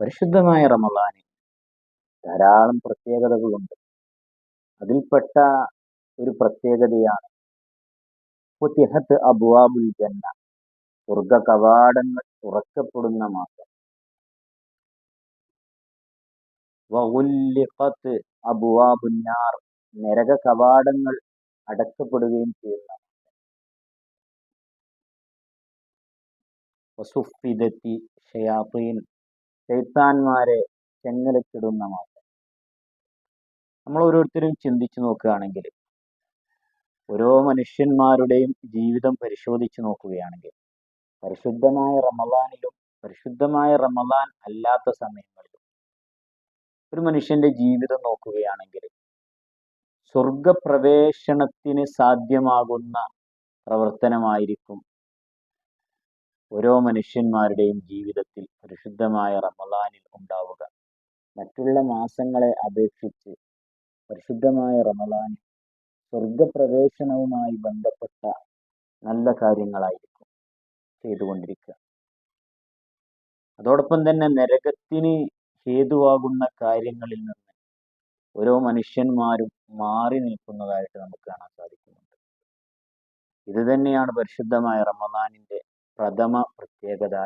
പരിശുദ്ധമായ റമദാന് ധാരാളം പ്രത്യേകതകളുണ്ട്. അതിൽപ്പെട്ട ഒരു പ്രത്യേകതയാണ് ഫുതിഹത്ത് അബ്വാബുൽ ജന്ന, സ്വർഗ കവാടങ്ങൾ തുറക്കപ്പെടുന്ന മാസം. വഗുല്ലിഖത്ത് അബ്വാബുന്നാർ, നരക കവാടങ്ങൾ അടക്കപ്പെടുകയും ചെയ്യുന്ന. വസുഫിദത്തി ഷയാത്തീൻ, ശൈത്താന്മാരെ ചെങ്ങലക്കിടുന്ന മാസം. നമ്മൾ ഓരോരുത്തരും ചിന്തിച്ചു നോക്കുകയാണെങ്കിൽ, ഓരോ മനുഷ്യന്മാരുടെയും ജീവിതം പരിശോധിച്ച് നോക്കുകയാണെങ്കിൽ, പരിശുദ്ധമായ റമദാനിലും പരിശുദ്ധമായ റമദാൻ അല്ലാത്ത സമയങ്ങളിലും ഒരു മനുഷ്യന്റെ ജീവിതം നോക്കുകയാണെങ്കിൽ സ്വർഗപ്രവേശനത്തിന് സാധ്യമാകുന്ന പ്രവർത്തനമായിരിക്കും ഓരോ മനുഷ്യന്മാരുടെയും ജീവിതത്തിൽ പരിശുദ്ധമായ റമദാനിൽ ഉണ്ടാവുക. മറ്റുള്ള മാസങ്ങളെ അപേക്ഷിച്ച് പരിശുദ്ധമായ റമദാനിൽ സ്വർഗപ്രവേശനവുമായി ബന്ധപ്പെട്ട നല്ല കാര്യങ്ങളായിരിക്കും ചെയ്തുകൊണ്ടിരിക്കുക. അതോടൊപ്പം തന്നെ നരകത്തിന് ഹേതുവാകുന്ന കാര്യങ്ങളിൽ നിന്ന് ഓരോ മനുഷ്യന്മാരും മാറി നിൽക്കുന്നതായിട്ട് നമുക്ക് കാണാൻ സാധിക്കുന്നുണ്ട്. ഇത് തന്നെയാണ് പരിശുദ്ധമായ റമദാനിന്റെ പ്രഥമ പ്രത്യേകത.